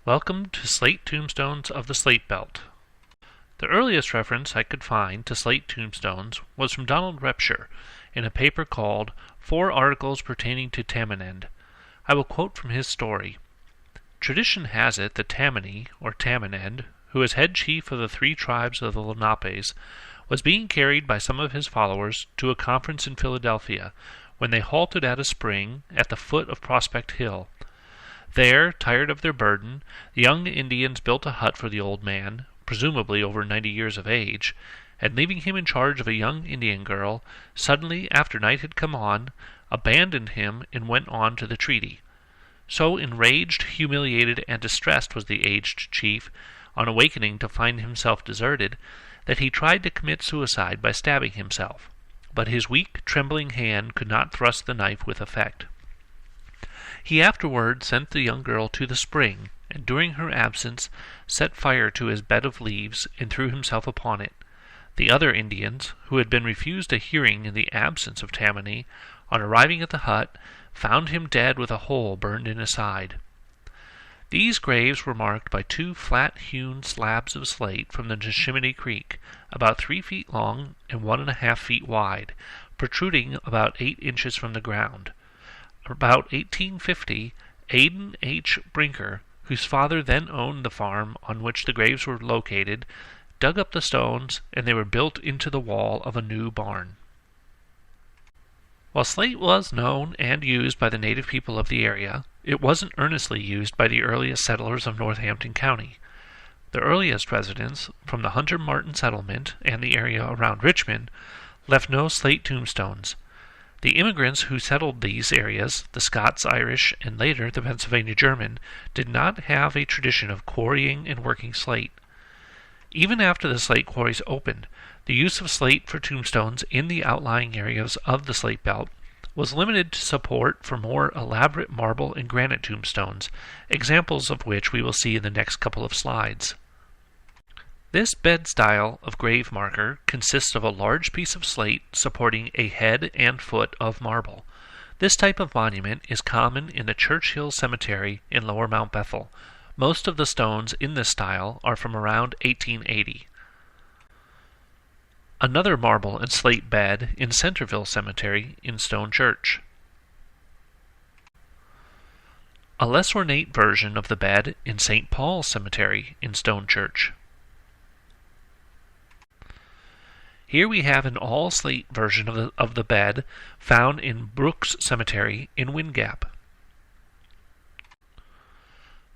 Welcome to Slate Tombstones of the Slate Belt. The earliest reference I could find to slate tombstones was from Donald Repshire in a paper called 4 Articles Pertaining to Tamanend. I will quote from his story. Tradition has it that Tammany, or Tamanend, who is head chief of the 3 tribes of the Lenapes, was being carried by some of his followers to a conference in Philadelphia when they halted at a spring at the foot of Prospect Hill. There, tired of their burden, the young Indians built a hut for the old man, presumably over 90 years of age, and leaving him in charge of a young Indian girl, suddenly, after night had come on, abandoned him and went on to the treaty. So enraged, humiliated, and distressed was the aged chief, on awakening to find himself deserted, that he tried to commit suicide by stabbing himself. But his weak, trembling hand could not thrust the knife with effect. He afterward sent the young girl to the spring, and during her absence set fire to his bed of leaves and threw himself upon it. The other Indians, who had been refused a hearing in the absence of Tammany, on arriving at the hut, found him dead with a hole burned in his side. These graves were marked by 2 flat-hewn slabs of slate from the Neshaminy Creek, about 3 feet long and 1.5 feet wide, protruding about 8 inches from the ground. About 1850, Aidan H. Brinker, whose father then owned the farm on which the graves were located, dug up the stones, and they were built into the wall of a new barn. While slate was known and used by the native people of the area, it wasn't earnestly used by the earliest settlers of Northampton County. The earliest residents, from the Hunter Martin settlement and the area around Richmond, left no slate tombstones. The immigrants who settled these areas, the Scots, Irish, and later the Pennsylvania German, did not have a tradition of quarrying and working slate. Even after the slate quarries opened, the use of slate for tombstones in the outlying areas of the Slate Belt was limited to support for more elaborate marble and granite tombstones, examples of which we will see in the next couple of slides. This bed style of grave marker consists of a large piece of slate supporting a head and foot of marble. This type of monument is common in the Churchill Cemetery in Lower Mount Bethel. Most of the stones in this style are from around 1880. Another marble and slate bed in Centerville Cemetery in Stone Church. A less ornate version of the bed in St. Paul's Cemetery in Stone Church. Here we have an all-slate version of the bed found in Brooks Cemetery in Wind Gap.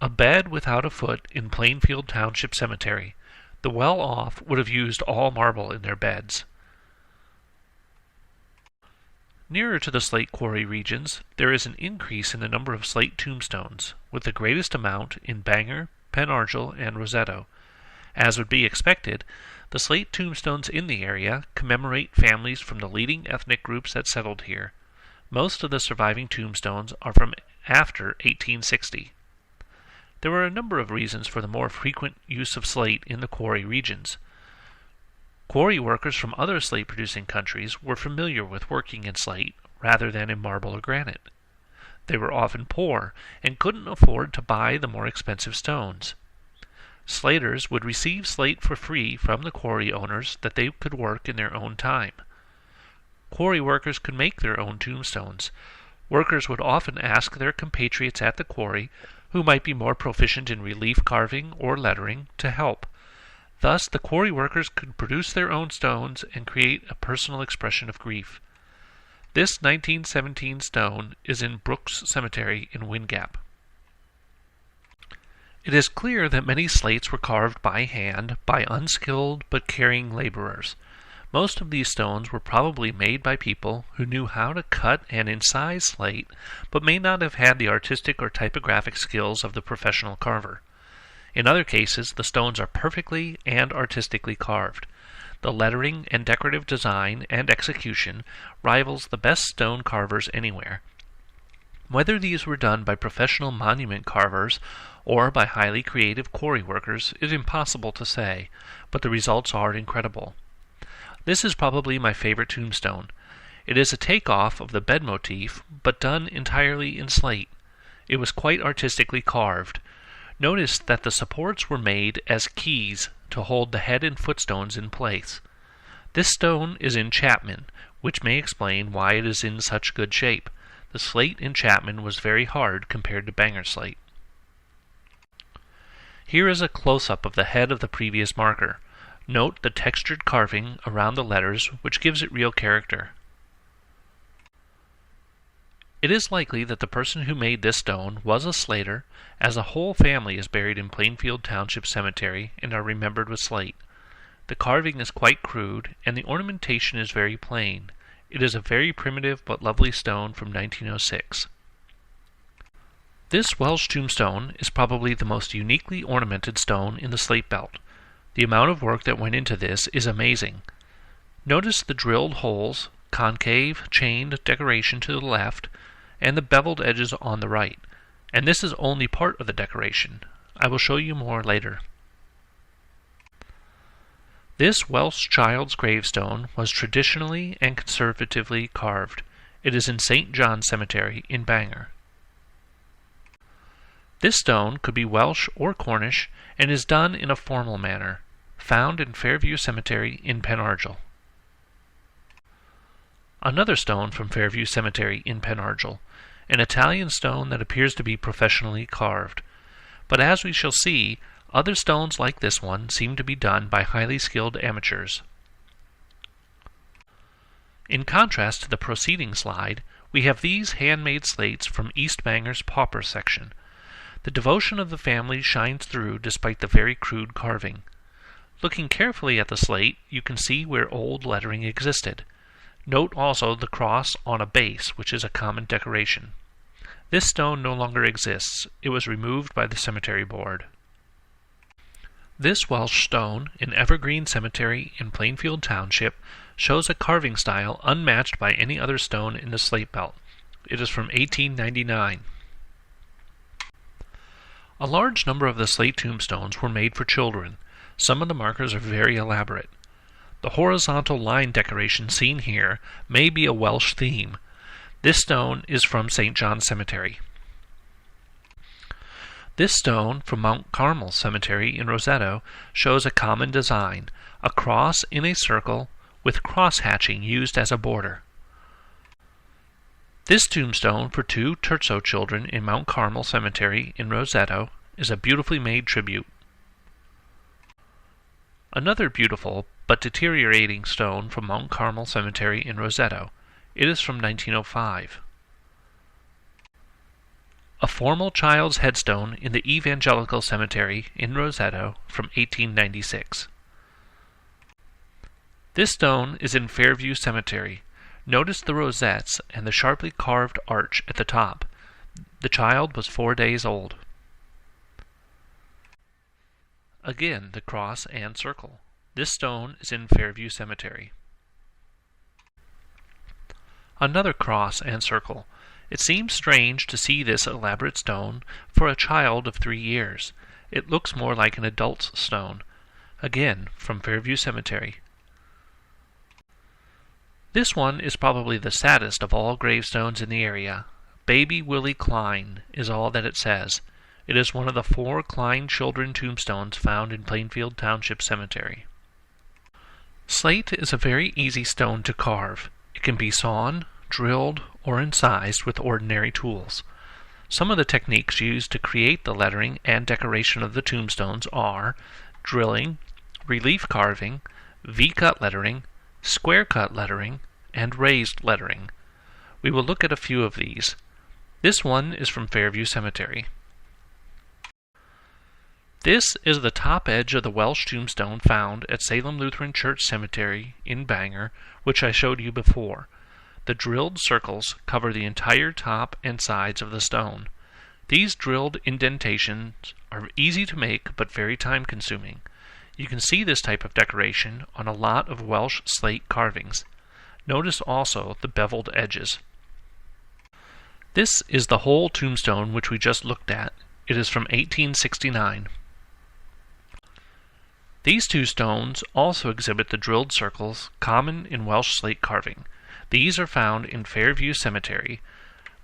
A bed without a foot in Plainfield Township Cemetery. The well-off would have used all marble in their beds. Nearer to the slate quarry regions, there is an increase in the number of slate tombstones, with the greatest amount in Bangor, Penargil, and Rosetta. As would be expected, the slate tombstones in the area commemorate families from the leading ethnic groups that settled here. Most of the surviving tombstones are from after 1860. There were a number of reasons for the more frequent use of slate in the quarry regions. Quarry workers from other slate-producing countries were familiar with working in slate rather than in marble or granite. They were often poor and couldn't afford to buy the more expensive stones. Slaters would receive slate for free from the quarry owners that they could work in their own time. Quarry workers could make their own tombstones. Workers would often ask their compatriots at the quarry, who might be more proficient in relief carving or lettering, to help. Thus, the quarry workers could produce their own stones and create a personal expression of grief. This 1917 stone is in Brooks Cemetery in Wind Gap. It is clear that many slates were carved by hand by unskilled but caring laborers. Most of these stones were probably made by people who knew how to cut and incise slate, but may not have had the artistic or typographic skills of the professional carver. In other cases, the stones are perfectly and artistically carved. The lettering and decorative design and execution rivals the best stone carvers anywhere. Whether these were done by professional monument carvers or by highly creative quarry workers is impossible to say, but the results are incredible. This is probably my favorite tombstone. It is a takeoff of the bed motif, but done entirely in slate. It was quite artistically carved. Notice that the supports were made as keys to hold the head and footstones in place. This stone is in Chapman, which may explain why it is in such good shape. The slate in Chapman was very hard compared to Bangor slate. Here is a close-up of the head of the previous marker. Note the textured carving around the letters, which gives it real character. It is likely that the person who made this stone was a slater, as a whole family is buried in Plainfield Township Cemetery and are remembered with slate. The carving is quite crude, and the ornamentation is very plain. It is a very primitive but lovely stone from 1906. This Welsh tombstone is probably the most uniquely ornamented stone in the Slate Belt. The amount of work that went into this is amazing. Notice the drilled holes, concave, chained decoration to the left, and the beveled edges on the right. And this is only part of the decoration. I will show you more later. This Welsh child's gravestone was traditionally and conservatively carved. It is in St. John's Cemetery in Bangor. This stone could be Welsh or Cornish and is done in a formal manner, found in Fairview Cemetery in Penargil. Another stone from Fairview Cemetery in Penargil, an Italian stone that appears to be professionally carved. But as we shall see, other stones like this one seem to be done by highly skilled amateurs. In contrast to the preceding slide, we have these handmade slates from East Bangor's pauper section. The devotion of the family shines through despite the very crude carving. Looking carefully at the slate, you can see where old lettering existed. Note also the cross on a base, which is a common decoration. This stone no longer exists. It was removed by the cemetery board. This Welsh stone in Evergreen Cemetery in Plainfield Township shows a carving style unmatched by any other stone in the Slate Belt. It is from 1899. A large number of the slate tombstones were made for children. Some of the markers are very elaborate. The horizontal line decoration seen here may be a Welsh theme. This stone is from St. John's Cemetery. This stone from Mount Carmel Cemetery in Rosetta shows a common design, a cross in a circle with cross-hatching used as a border. This tombstone for two terzo children in Mount Carmel Cemetery in Rosetta is a beautifully made tribute. Another beautiful but deteriorating stone from Mount Carmel Cemetery in Rosetta. It is from 1905. A formal child's headstone in the Evangelical Cemetery in Rosetta from 1896. This stone is in Fairview Cemetery. Notice the rosettes and the sharply carved arch at the top. The child was 4 days old. Again, the cross and circle. This stone is in Fairview Cemetery. Another cross and circle. It seems strange to see this elaborate stone for a child of 3 years. It looks more like an adult's stone. Again, from Fairview Cemetery. This one is probably the saddest of all gravestones in the area. Baby Willie Klein is all that it says. It is one of the 4 Klein children tombstones found in Plainfield Township Cemetery. Slate is a very easy stone to carve. It can be sawn, drilled, or incised with ordinary tools. Some of the techniques used to create the lettering and decoration of the tombstones are drilling, relief carving, V-cut lettering, square-cut lettering, and raised lettering. We will look at a few of these. This one is from Fairview Cemetery. This is the top edge of the Welsh tombstone found at Salem Lutheran Church Cemetery in Bangor, which I showed you before. The drilled circles cover the entire top and sides of the stone. These drilled indentations are easy to make but very time-consuming. You can see this type of decoration on a lot of Welsh slate carvings. Notice also the beveled edges. This is the whole tombstone which we just looked at. It is from 1869. These 2 stones also exhibit the drilled circles common in Welsh slate carving. These are found in Fairview Cemetery.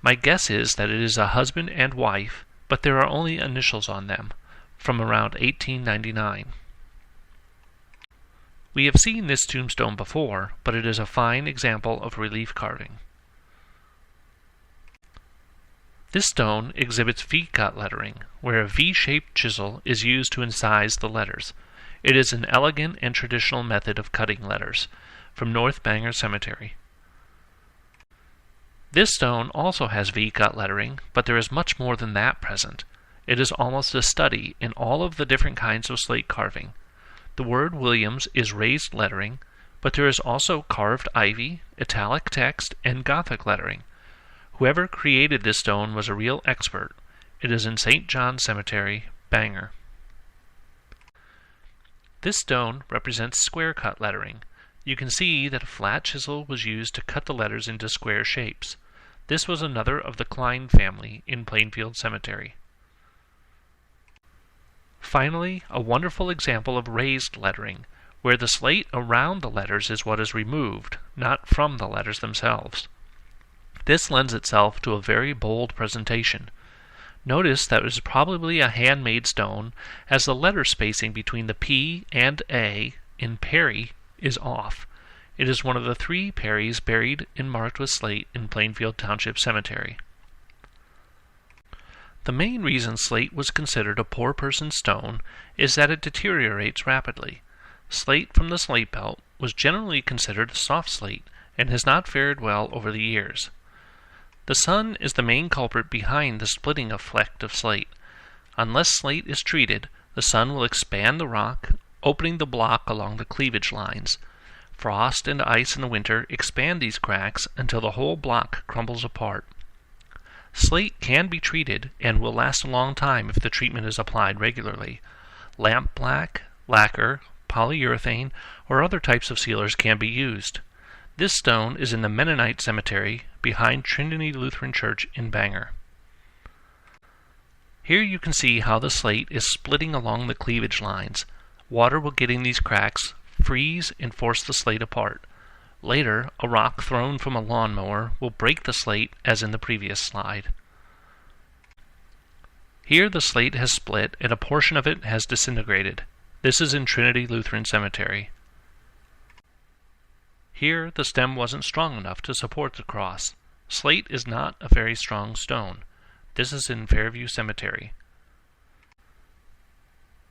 My guess is that it is a husband and wife, but there are only initials on them. from around 1899. We have seen this tombstone before, but it is a fine example of relief carving. This stone exhibits V-cut lettering, where a V-shaped chisel is used to incise the letters. It is an elegant and traditional method of cutting letters, from North Bangor Cemetery. This stone also has V-cut lettering, but there is much more than that present. It is almost a study in all of the different kinds of slate carving. The word Williams is raised lettering, but there is also carved ivy, italic text, and Gothic lettering. Whoever created this stone was a real expert. It is in St. John's Cemetery, Bangor. This stone represents square-cut lettering. You can see that a flat chisel was used to cut the letters into square shapes. This was another of the Klein family in Plainfield Cemetery. Finally, a wonderful example of raised lettering, where the slate around the letters is what is removed, not from the letters themselves. This lends itself to a very bold presentation. Notice that it is probably a handmade stone, as the letter spacing between the P and A in Perry is off. It is one of the 3 Perrys buried and marked with slate in Plainfield Township Cemetery. The main reason slate was considered a poor person's stone is that it deteriorates rapidly. Slate from the Slate Belt was generally considered a soft slate and has not fared well over the years. The sun is the main culprit behind the splitting effect of slate. Unless slate is treated, the sun will expand the rock, opening the block along the cleavage lines. Frost and ice in the winter expand these cracks until the whole block crumbles apart. Slate can be treated and will last a long time if the treatment is applied regularly. Lamp black, lacquer, polyurethane, or other types of sealers can be used. This stone is in the Mennonite Cemetery behind Trinity Lutheran Church in Bangor. Here you can see how the slate is splitting along the cleavage lines. Water will get in these cracks, freeze, and force the slate apart. Later, a rock thrown from a lawnmower will break the slate as in the previous slide. Here the slate has split and a portion of it has disintegrated. This is in Trinity Lutheran Cemetery. Here the stem wasn't strong enough to support the cross. Slate is not a very strong stone. This is in Fairview Cemetery.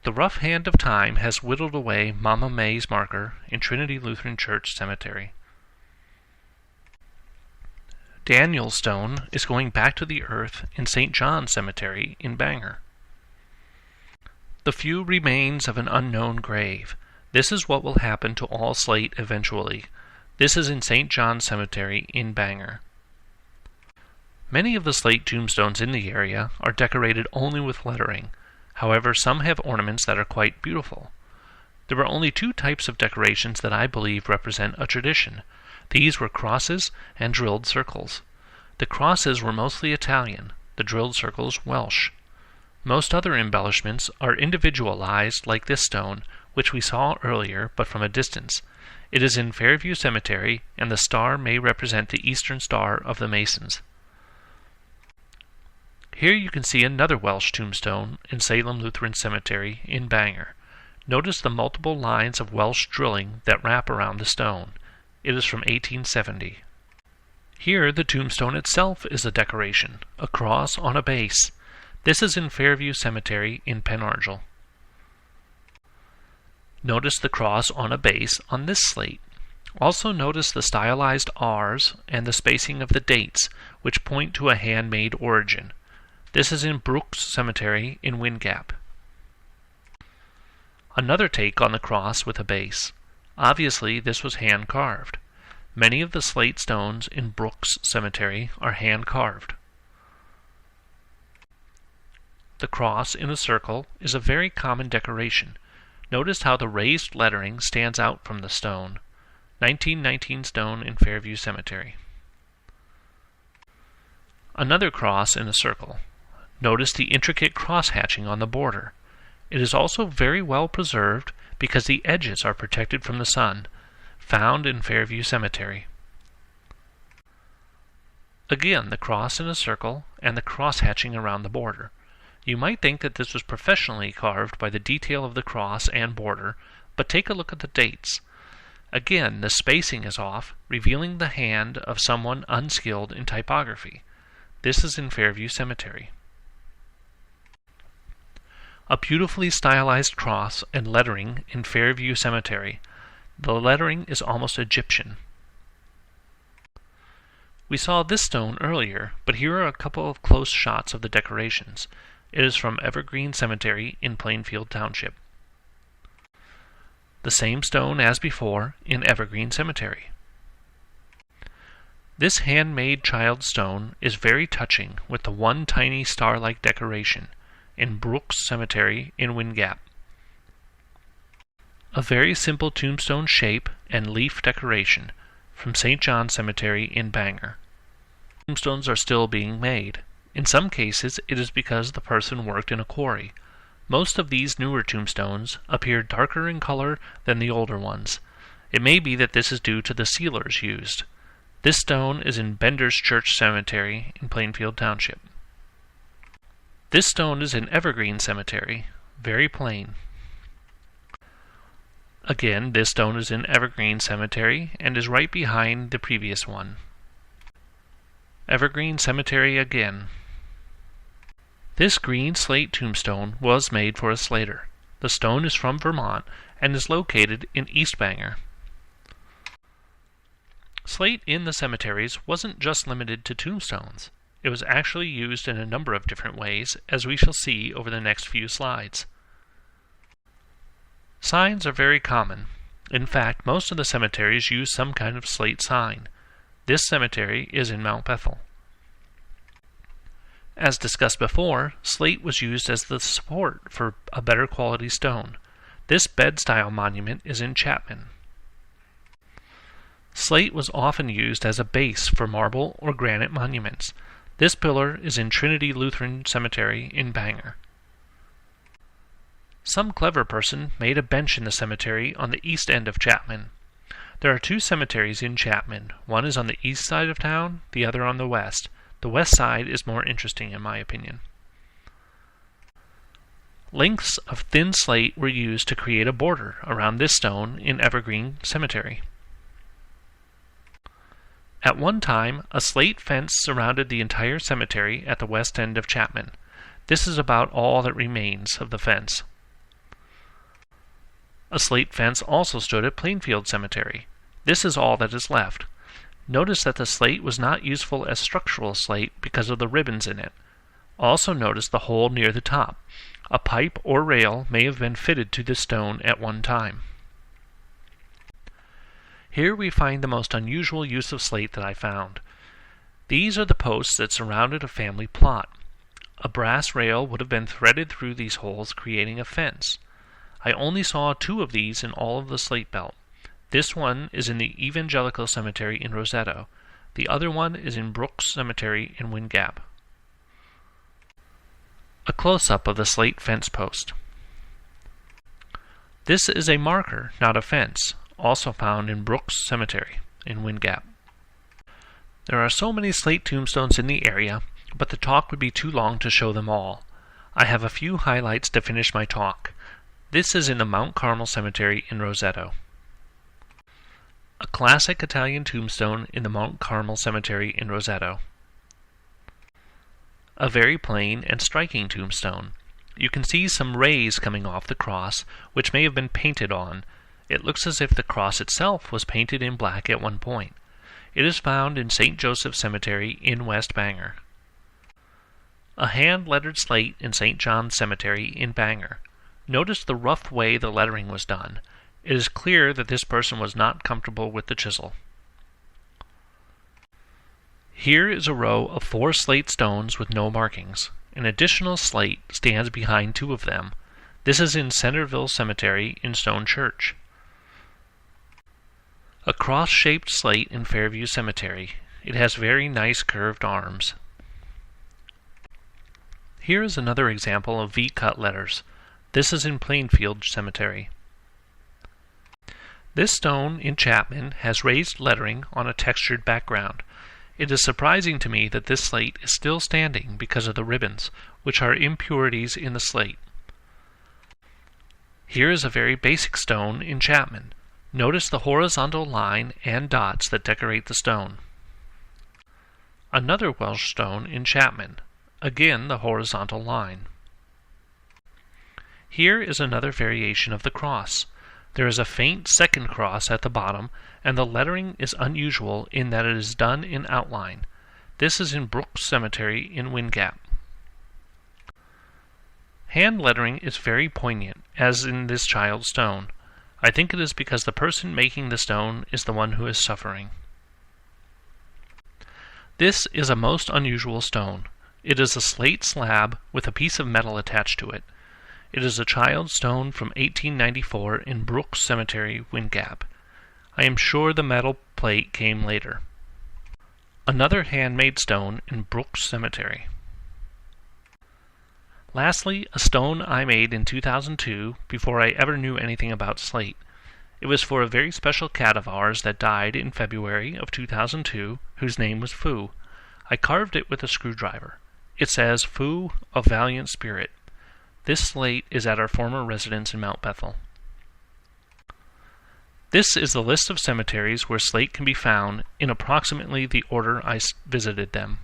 The rough hand of time has whittled away Mama May's marker in Trinity Lutheran Church Cemetery. Daniel's stone is going back to the earth in St. John's Cemetery in Bangor. The few remains of an unknown grave. This is what will happen to all slate eventually. This is in St. John's Cemetery in Bangor. Many of the slate tombstones in the area are decorated only with lettering. However, some have ornaments that are quite beautiful. There are only 2 types of decorations that I believe represent a tradition. These were crosses and drilled circles. The crosses were mostly Italian, the drilled circles Welsh. Most other embellishments are individualized like this stone, which we saw earlier but from a distance. It is in Fairview Cemetery, and the star may represent the Eastern Star of the Masons. Here you can see another Welsh tombstone in Salem Lutheran Cemetery in Bangor. Notice the multiple lines of Welsh drilling that wrap around the stone. It is from 1870. Here the tombstone itself is a decoration, a cross on a base. This is in Fairview Cemetery in Penargil. Notice the cross on a base on this slate. Also notice the stylized R's and the spacing of the dates, which point to a handmade origin. This is in Brooks Cemetery in Wind Gap. Another take on the cross with a base. Obviously, this was hand-carved. Many of the slate stones in Brooks Cemetery are hand-carved. The cross in a circle is a very common decoration. Notice how the raised lettering stands out from the stone. 1919 stone in Fairview Cemetery. Another cross in a circle. Notice the intricate cross-hatching on the border. It is also very well preserved because the edges are protected from the sun, found in Fairview Cemetery. Again, the cross in a circle and the cross-hatching around the border. You might think that this was professionally carved by the detail of the cross and border, but take a look at the dates. Again, the spacing is off, revealing the hand of someone unskilled in typography. This is in Fairview Cemetery. A beautifully stylized cross and lettering in Fairview Cemetery. The lettering is almost Egyptian. We saw this stone earlier, but here are a couple of close shots of the decorations. It is from Evergreen Cemetery in Plainfield Township. The same stone as before in Evergreen Cemetery. This handmade child stone is very touching with the one tiny star-like decoration in Brooks Cemetery in Wind Gap. A very simple tombstone shape and leaf decoration from St. John Cemetery in Bangor. Tombstones are still being made. In some cases, it is because the person worked in a quarry. Most of these newer tombstones appear darker in color than the older ones. It may be that this is due to the sealers used. This stone is in Bender's Church Cemetery in Plainfield Township. This stone is in Evergreen Cemetery, very plain. Again, this stone is in Evergreen Cemetery and is right behind the previous one. Evergreen Cemetery again. This green slate tombstone was made for a slater. The stone is from Vermont and is located in East Bangor. Slate in the cemeteries wasn't just limited to tombstones. It was actually used in a number of different ways, as we shall see over the next few slides. Signs are very common. In fact, most of the cemeteries use some kind of slate sign. This cemetery is in Mount Bethel. As discussed before, slate was used as the support for a better quality stone. This bed-style monument is in Chapman. Slate was often used as a base for marble or granite monuments. This pillar is in Trinity Lutheran Cemetery in Bangor. Some clever person made a bench in the cemetery on the east end of Chapman. There are two cemeteries in Chapman. One is on the east side of town, the other on the west. The west side is more interesting in my opinion. Lengths of thin slate were used to create a border around this stone in Evergreen Cemetery. At one time, a slate fence surrounded the entire cemetery at the west end of Chapman. This is about all that remains of the fence. A slate fence also stood at Plainfield Cemetery. This is all that is left. Notice that the slate was not useful as structural slate because of the ribbons in it. Also notice the hole near the top. A pipe or rail may have been fitted to the stone at one time. Here we find the most unusual use of slate that I found. These are the posts that surrounded a family plot. A brass rail would have been threaded through these holes, creating a fence. I only saw 2 of these in all of the Slate Belt. This one is in the Evangelical Cemetery in Rosetta. The other one is in Brooks Cemetery in Wind Gap. A close-up of the slate fence post. This is a marker, not a fence, also found in Brooks Cemetery in Wind Gap. There are so many slate tombstones in the area, but the talk would be too long to show them all. I have a few highlights to finish my talk. This is in the Mount Carmel Cemetery in Rosetta. A classic Italian tombstone in the Mount Carmel Cemetery in Rosetta. A very plain and striking tombstone. You can see some rays coming off the cross, which may have been painted on. It looks as if the cross itself was painted in black at one point. It is found in St. Joseph Cemetery in West Bangor. A hand-lettered slate in St. John's Cemetery in Bangor. Notice the rough way the lettering was done. It is clear that this person was not comfortable with the chisel. Here is a row of 4 slate stones with no markings. An additional slate stands behind 2 of them. This is in Centerville Cemetery in Stone Church. A cross-shaped slate in Fairview Cemetery. It has very nice curved arms. Here is another example of V-cut letters. This is in Plainfield Cemetery. This stone in Chapman has raised lettering on a textured background. It is surprising to me that this slate is still standing because of the ribbons, which are impurities in the slate. Here is a very basic stone in Chapman. Notice the horizontal line and dots that decorate the stone. Another Welsh stone in Chapman. Again, the horizontal line. Here is another variation of the cross. There is a faint second cross at the bottom, and the lettering is unusual in that it is done in outline. This is in Welsh Cemetery in Wind Gap. Hand lettering is very poignant, as in this child's stone. I think it is because the person making the stone is the one who is suffering. This is a most unusual stone. It is a slate slab with a piece of metal attached to it. It is a child's stone from 1894 in Welsh Cemetery, Wind Gap. I am sure the metal plate came later. Another handmade stone in Welsh Cemetery. Lastly, a stone I made in 2002 before I ever knew anything about slate. It was for a very special cat of ours that died in February of 2002, whose name was Foo. I carved it with a screwdriver. It says, "Foo, a valiant spirit." This slate is at our former residence in Mount Bethel. This is the list of cemeteries where slate can be found in approximately the order I visited them.